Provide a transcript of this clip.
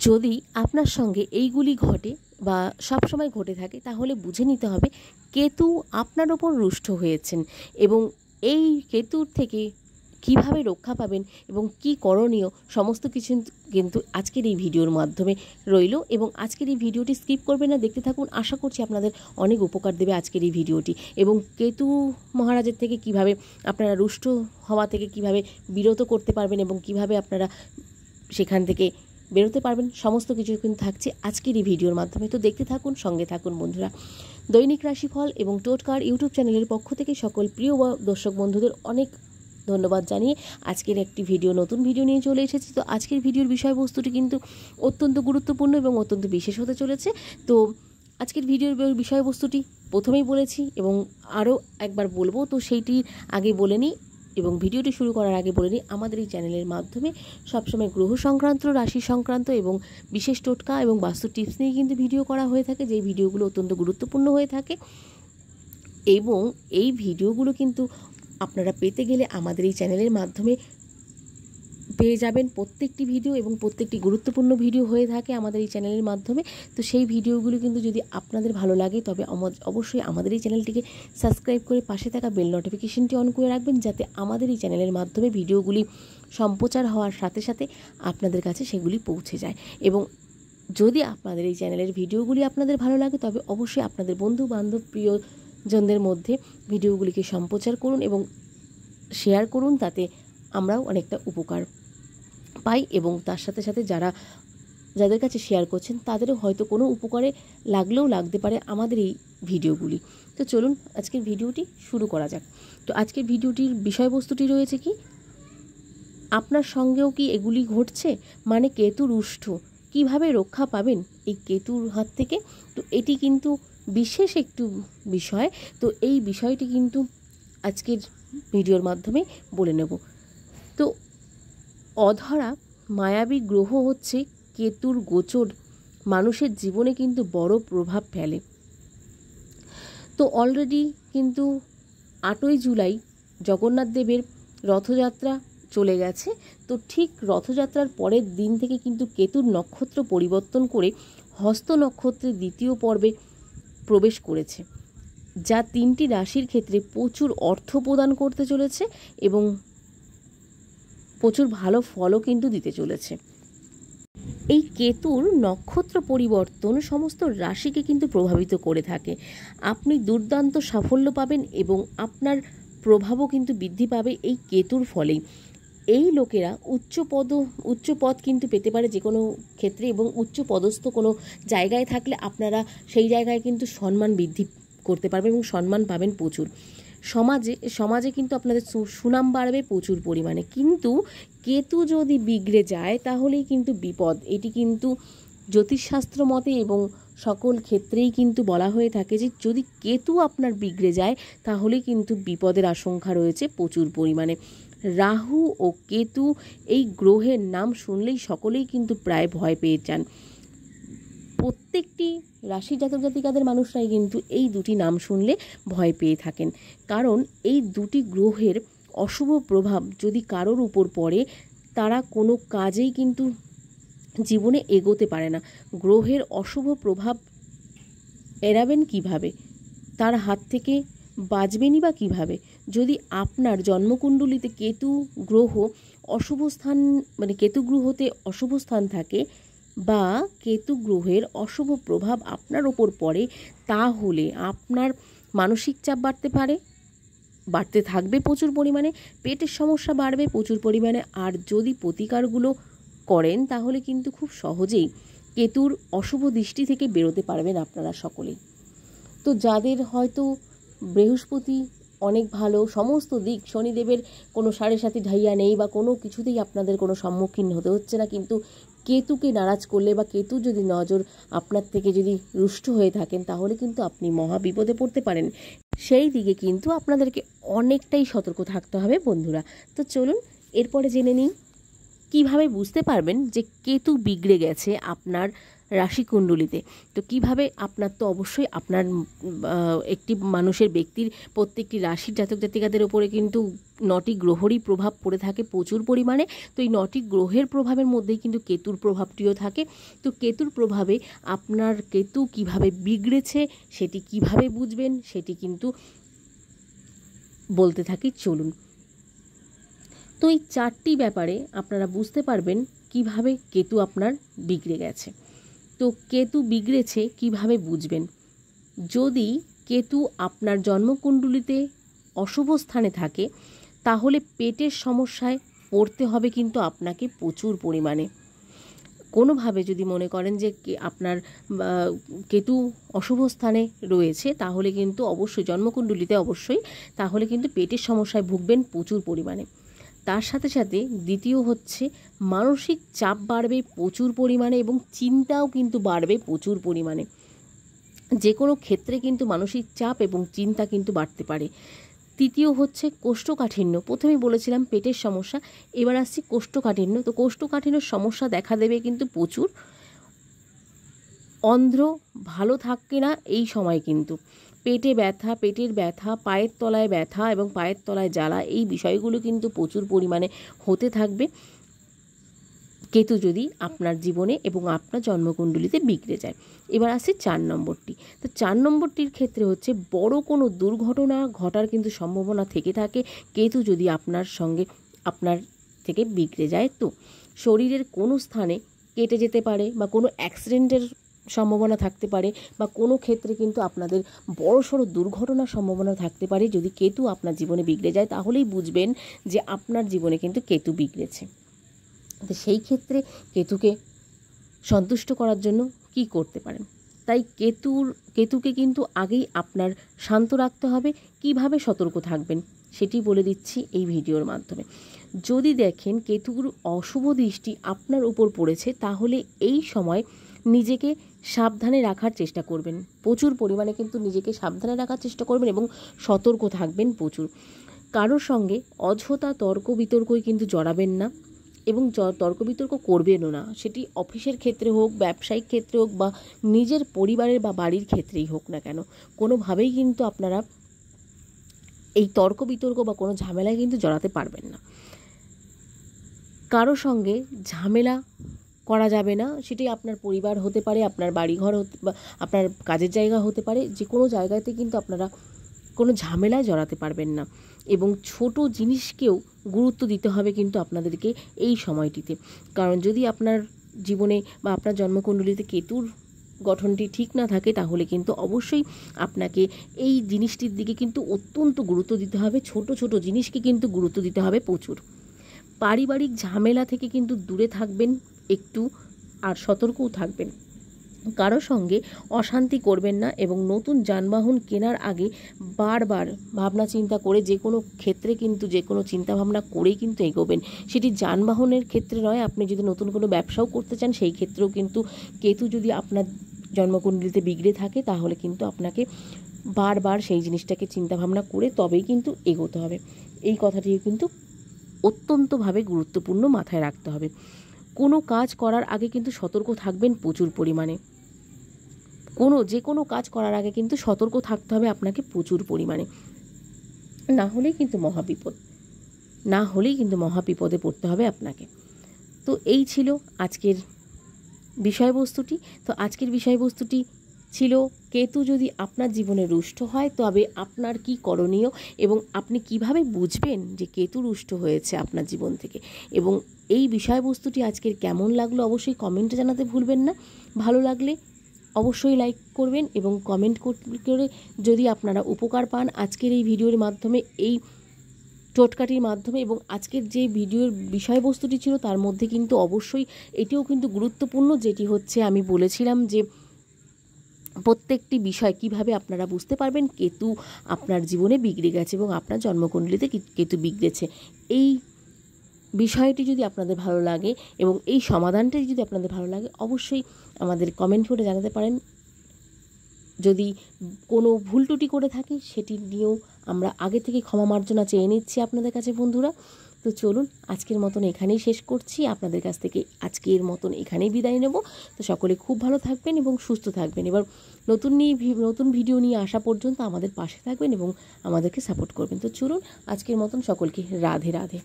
যদি আপনার সঙ্গে এইগুলি ঘটে বা সবসময় ঘটে থাকে তাহলে বুঝে নিতে হবে কেতু আপনার ওপর রুষ্ট হয়েছেন এবং এই কেতুর থেকে কিভাবে রক্ষা পাবেন এবং কি করণীয় সমস্ত কিছু কিন্তু আজকের এই ভিডিওর মাধ্যমে রইল। এবং আজকের এই ভিডিওটি স্কিপ করবেন না, দেখতে থাকুন। আশা করছি আপনাদের অনেক উপকার দেবে আজকের এই ভিডিওটি। এবং কেতু মহারাজের থেকে কিভাবে আপনারা রুষ্ট হওয়া থেকে কিভাবে বিরত করতে পারবেন এবং কিভাবে আপনারা সেখান থেকে বেরোতে পারবেন সমস্ত কিছু কিন্তু থাকছে আজকের এই ভিডিওর মাধ্যমে। তো দেখতে থাকুন, সঙ্গে থাকুন বন্ধুরা। দৈনিক রাশিফল এবং টোটকার ইউটিউব চ্যানেলের পক্ষ থেকে সকল প্রিয় দর্শক বন্ধুদের অনেক ধন্যবাদ জানিয়ে আজকের একটি নতুন ভিডিও নিয়ে চলে এসেছি। তো আজকের ভিডিওর বিষয়বস্তুটি কিন্তু অত্যন্ত গুরুত্বপূর্ণ এবং অত্যন্ত বিশেষ হতে চলেছে। তো আজকের ভিডিওর বিষয়বস্তুটি প্রথমেই বলেছি এবং আরও একবার বলবো, তো সেইটির আগে বলে নিই এবং ভিডিওটি শুরু করার আগে বলে নিই, আমাদের এই চ্যানেলের মাধ্যমে সবসময় গ্রহ সংক্রান্ত, রাশি সংক্রান্ত এবং বিশেষ টোটকা এবং বাস্তু টিপস নিয়ে কিন্তু ভিডিও করা হয়ে থাকে, যেই ভিডিওগুলো অত্যন্ত গুরুত্বপূর্ণ হয়ে থাকে। এবং এই ভিডিওগুলো কিন্তু আপনারা পেতে গেলে আমাদের এই চ্যানেলের মাধ্যমে পেয়ে যাবেন প্রত্যেকটি ভিডিও এবং প্রত্যেকটি গুরুত্বপূর্ণ ভিডিও হয়ে থাকে আমাদের এই চ্যানেলের মাধ্যমে। তো সেই ভিডিওগুলো কিন্তু যদি আপনাদের ভালো লাগে তবে অবশ্যই আমাদের এই চ্যানেলটিকে সাবস্ক্রাইব করে পাশে থাকা বেল নোটিফিকেশনটি অন করে রাখবেন, যাতে আমাদের এই চ্যানেলের মাধ্যমে ভিডিওগুলি সম্প্রচার হওয়ার সাথে সাথে আপনাদের কাছে সেগুলি পৌঁছে যায়। এবং যদি আপনাদের এই চ্যানেলের ভিডিওগুলি আপনাদের ভালো লাগে তবে অবশ্যই আপনাদের বন্ধু বান্ধব প্রিয়জনদের মধ্যে ভিডিওগুলিকে সম্প্রচার করুন এবং শেয়ার করুন, তাতে আমরাও অনেকটা উপকার পাই এবং তার সাথে সাথে যাদের কাছে শেয়ার করছেন তাদেরও হয়তো কোনো উপকারে লাগতে পারে আমাদের এই ভিডিওগুলি। তো চলুন আজকের ভিডিওটি শুরু করা যাক। তো আজকের ভিডিওটির বিষয়বস্তুটি রয়েছে কি, আপনার সঙ্গেও কি এগুলি ঘটছে, মানে কেতু রুষ্ট, কিভাবে রক্ষা পাবেন এই কেতুর হাত থেকে। তো এটি কিন্তু বিশেষ একটু বিষয়, তো এই বিষয়টি কিন্তু আজকের ভিডিওর মাধ্যমে বলে নেব। তো অধরা মায়াবী গ্রহ হচ্ছে কেতুর গোচর মানুষের জীবনে কিন্তু বড় প্রভাব ফেলে। তো অলরেডি কিন্তু 8ই জুলাই জগন্নাথ দেবের রথযাত্রা চলে গেছে। তো ঠিক রথযাত্রার পরের দিন থেকে কিন্তু কেতুর নক্ষত্র পরিবর্তন করে হস্ত নক্ষত্রের দ্বিতীয় পর্বে প্রবেশ করেছে, যা 3টি রাশির ক্ষেত্রে প্রচুর অর্থ প্রদান করতে চলেছে এবং প্রচুর ভালো ফলও কিন্তু দিতে চলেছে। এই কেতুর নক্ষত্র পরিবর্তন সমস্ত রাশিকে কিন্তু প্রভাবিত করে থাকে। আপনি দুর্দান্ত সাফল্য পাবেন এবং আপনার প্রভাবও কিন্তু বৃদ্ধি পাবে এই কেতুর ফলেই। এই লোকেরা উচ্চ পদ কিন্তু পেতে পারে যে কোনো ক্ষেত্রে এবং উচ্চ পদস্থ কোনো জায়গায় থাকলে আপনারা সেই জায়গায় কিন্তু সম্মান বৃদ্ধি করতে পারবেন এবং সম্মান পাবেন প্রচুর। সমাজে কিন্তু আপনাদের সুনাম বাড়বে প্রচুর পরিমাণে। কিন্তু কেতু যদি বিগড়ে যায় তাহলেই কিন্তু বিপদ। এটি কিন্তু জ্যোতিষশাস্ত্র মতে এবং সকল ক্ষেত্রেই কিন্তু বলা হয়ে থাকে যে যদি কেতু আপনার বিগড়ে যায় তাহলে কিন্তু বিপদের আশঙ্কা রয়েছে প্রচুর পরিমাণে। রাহু ও কেতু এই গ্রহের নাম শুনলেই সকলেই কিন্তু প্রায় ভয় পেয়ে যান। প্রত্যেকটি রাশি জাতক জাতিকাদের মানুষরাই কিন্তু এই দুটি নাম শুনলে ভয় পেয়ে থাকেন, কারণ এই দুটি গ্রহের অশুভ প্রভাব যদি কারোর উপর পড়ে তারা কোনো কাজেই কিন্তু জীবনে এগোতে পারে না। গ্রহের অশুভ প্রভাব এড়াবেন কিভাবে, তার হাত থেকে বাঁচবেনই বা কিভাবে? যদি আপনার জন্মকুণ্ডলিতে কেতু গ্রহ অশুভ স্থান, মানে কেতু গ্রহতে অশুভ স্থান থাকে বা কেতু গ্রহের অশুভ প্রভাব আপনার ওপর পড়ে, তাহলে আপনার মানসিক চাপ বাড়তে থাকবে প্রচুর পরিমাণে, পেটের সমস্যা বাড়বে প্রচুর পরিমাণে। আর যদি প্রতিকারগুলো করেন তাহলে কিন্তু খুব সহজেই কেতুর অশুভ দৃষ্টি থেকে বেরোতে পারবেন আপনারা সকলেই। তো যাদের হয়তো বৃহস্পতি অনেক ভালো, সমস্ত দিক শনিদেবের কোনো 7.5 ঢাইয়া নেই বা কোনো কিছুতেই আপনাদের কোনো সম্মুখীন হতে হচ্ছে না, কিন্তু কেতুকে নারাজ করলে বা কেতু যদি নজর আপনার থেকে যদি রুষ্ট হয়ে থাকেন তাহলে কিন্তু আপনি মহা বিপদে পড়তে পারেন। সেই দিকে কিন্তু আপনাদেরকে অনেকটাই সতর্ক থাকতে হবে বন্ধুরা। তো চলুন এরপরে জেনে নিই কিভাবে বুঝতে পারবেন যে কেতু বিগড়ে গেছে আপনার রাশিকুণ্ডলিতে। তো কিভাবে আপনার তো অবশ্যই আপনার একটি মানুষের ব্যক্তির প্রত্যেকটি রাশির জাতক জাতিকাদের ওপরে কিন্তু 9টি গ্রহেরই প্রভাব পড়ে থাকে প্রচুর পরিমাণে। তো এই 9টি গ্রহের প্রভাবের মধ্যেই কিন্তু কেতুর প্রভাবটিও থাকে। তো কেতুর প্রভাবে আপনার কেতু কিভাবে বিগড়েছে সেটি কিভাবে বুঝবেন সেটি কিন্তু বলতে থাকি, চলুন। তো এই 4টি ব্যাপারে আপনারা বুঝতে পারবেন কিভাবে কেতু আপনার বিগড়ে গেছে। তো কেতু বিগড়েছে কিভাবে বুঝবেন? যদি কেতু আপনার জন্মকুণ্ডলিতে অশুভ স্থানে থাকে তাহলে পেটের সমস্যায় পড়তে হবে কিন্তু আপনাকে প্রচুর পরিমাণে। কোনোভাবে যদি মনে করেন যে আপনার কেতু অশুভ স্থানে রয়েছে তাহলে কিন্তু অবশ্যই জন্মকুণ্ডলিতে অবশ্যই তাহলে কিন্তু পেটের সমস্যায় ভুগবেন প্রচুর পরিমাণে। তার সাথে সাথে দ্বিতীয় হচ্ছে মানসিক চাপ বাড়বে প্রচুর পরিমাণে এবং চিন্তাও কিন্তু বাড়বে প্রচুর পরিমাণে। যে কোনো ক্ষেত্রে কিন্তু মানসিক চাপ এবং চিন্তা কিন্তু বাড়তে পারে। তৃতীয় হচ্ছে কোষ্ঠকাঠিন্য। প্রথমেই বলেছিলাম পেটের সমস্যা, এবার আসছি কোষ্ঠকাঠিন্য। তো কোষ্ঠকাঠিন্যর সমস্যা দেখা দেবে কিন্তু প্রচুর। অন্ধ্র ভালো থাকে না এই সময় কিন্তু। পেটে ব্যথা, পেটের ব্যথা, পায়ের তলায় ব্যথা এবং পায়ের তলায় জ্বালা, এই বিষয়গুলো কিন্তু প্রচুর পরিমাণে হতে থাকবে কেতু যদি আপনার জীবনে এবং আপনার জন্মকুণ্ডলিতে বিগড়ে যায়। এবার আসছে 4 নম্বরটি। তো 4 নম্বরটির ক্ষেত্রে হচ্ছে বড় কোনো দুর্ঘটনা ঘটার কিন্তু সম্ভাবনা থেকে থাকে কেতু যদি আপনার সঙ্গে আপনার থেকে বিগড়ে যায়। তো শরীরের কোনো স্থানে কেটে যেতে পারে বা কোনো অ্যাক্সিডেন্টের সম্ভাবনা থাকতে পারে বা কোনো ক্ষেত্রে কিন্তু আপনাদের বড়সড় দুর্ঘটনার সম্ভাবনা থাকতে পারে। যদি কেতু আপনার জীবনে বিগড়ে যায় তাহলেই বুঝবেন যে আপনার জীবনে কিন্তু কেতু বিগড়েছে। তো সেই ক্ষেত্রে কেতুকে সন্তুষ্ট করার জন্য কি করতে পারেন? তাই কেতুকে কিন্তু আগেই আপনার শান্ত রাখতে হবে। কিভাবে সতর্ক থাকবেন সেটি বলে দিচ্ছি এই ভিডিওর মাধ্যমে। যদি দেখেন কেতুর অশুভ দৃষ্টি আপনার উপর পড়েছে তাহলে এই সময় নিজেকে সাবধানে রাখার চেষ্টা করবেন। প্রচুর পরিমাণে কিন্তু নিজেকে সাবধানে রাখার চেষ্টা করবেন এবং সতর্ক থাকবেন প্রচুর। কারোর সঙ্গে অযথা তর্ক বিতর্কই কিন্তু জড়াবেন না এবং তর্ক বিতর্ক করবেনও না। সেটি অফিসের ক্ষেত্রে হোক, ব্যবসায়িক ক্ষেত্রে হোক বা নিজের পরিবারের বা বাড়ির ক্ষেত্রেই হোক না কেন, কোনোভাবেই কিন্তু আপনারা এই তর্ক বিতর্ক বা কোনো ঝামেলায় কিন্তু জড়াতে পারবেন না। কারো সঙ্গে ঝামেলা করা যাবে না। সেটি আপনার পরিবার হতে পারে, আপনার বাড়িঘর হতে বা আপনার কাজের জায়গা হতে পারে। যে কোনো জায়গাতে কিন্তু আপনারা কোনো ঝামেলায় জড়াতে পারবেন না এবং ছোট জিনিসকেও গুরুত্ব দিতে হবে কিন্তু আপনাদেরকে এই সময়টিতে। কারণ যদি আপনার জীবনে বা আপনার জন্মকুণ্ডলিতে কেতুর গঠনটি ঠিক না থাকে তাহলে কিন্তু অবশ্যই আপনাকে এই জিনিসটির দিকে কিন্তু অত্যন্ত গুরুত্ব দিতে হবে। ছোট ছোট জিনিসকে কিন্তু গুরুত্ব দিতে হবে প্রচুর। পারিবারিক ঝামেলা থেকে কিন্তু দূরে থাকবেন একটু, আর সতর্কও থাকবেন। কারো সঙ্গে অশান্তি করবেন না এবং নতুন যানবাহন কেনার আগে বারবার ভাবনা চিন্তা করে যে কোনো ক্ষেত্রে কিন্তু যে কোনো চিন্তাভাবনা করেই কিন্তু এগোবেন। সেটি যানবাহনের ক্ষেত্রে নয়, আপনি যদি নতুন কোনো ব্যবসাও করতে চান সেই ক্ষেত্রেও কিন্তু কেতু যদি আপনার জন্মকুণ্ডলিতে বিগড়ে থাকে তাহলে কিন্তু আপনাকে বারবার সেই জিনিসটাকে চিন্তাভাবনা করে তবেই কিন্তু এগোতে হবে। এই কথাটিও কিন্তু অত্যন্তভাবে গুরুত্বপূর্ণ মাথায় রাখতে হবে। কোনো কাজ করার আগে কিন্তু সতর্ক থাকবেন প্রচুর পরিমাণে। যে কোনো কাজ করার আগে কিন্তু সতর্ক থাকতে হবে আপনাকে প্রচুর পরিমাণে, না হলেই কিন্তু মহাবিপদে পড়তে হবে আপনাকে। তো এই ছিল আজকের বিষয়বস্তুটি। তো আজকের বিষয়বস্তুটি ছিল কেতু যদি আপনার জীবনে রুষ্ট হয় তবে আপনার কি করণীয় এবং আপনি কিভাবে বুঝবেন যে কেতু রুষ্ট হয়েছে আপনার জীবন থেকে। এবং এই বিষয়বস্তুটি আজকের কেমন লাগলো অবশ্যই কমেন্টে জানাতে ভুলবেন না। ভালো লাগলে অবশ্যই লাইক করবেন এবং কমেন্ট করে যদি আপনারা উপকার পান আজকের এই ভিডিওর মাধ্যমে, এই টোটকাটির মাধ্যমে এবং আজকের যে ভিডিওর বিষয়বস্তুটি ছিল তার মধ্যে কিন্তু অবশ্যই এটিও কিন্তু গুরুত্বপূর্ণ, যেটি হচ্ছে আমি বলেছিলাম যে প্রত্যেকটি বিষয় কিভাবে আপনারা বুঝতে পারবেন কেতু আপনার জীবনে বিগড়ে গেছে এবং আপনার জন্মকুণ্ডলিতে কেতু বিগড়েছে। এই বিষয়টি যদি আপনাদের ভালো লাগে এবং এই সমাধানটি যদি আপনাদের ভালো লাগে অবশ্যই আমাদের কমেন্ট করে জানাতে পারেন। যদি কোনো ভুল ত্রুটি করে থাকি সেটি নিয়েও আমরা আগে থেকে ক্ষমা মার্জনা চেয়ে নিচ্ছি আপনাদের কাছে বন্ধুরা। তো চলুন আজকের মতন এখানেই শেষ করছি, আপনাদের কাছ থেকে আজকের মতন এখানেই বিদায় নেব। তো সকলে খুব ভালো থাকবেন এবং সুস্থ থাকবেন। এবার নতুন ভিডিও নিয়ে আসা পর্যন্ত আমাদের পাশে থাকবেন এবং আমাদেরকে সাপোর্ট করবেন। তো চলুন আজকের মতন সকলকে রাধে রাধে।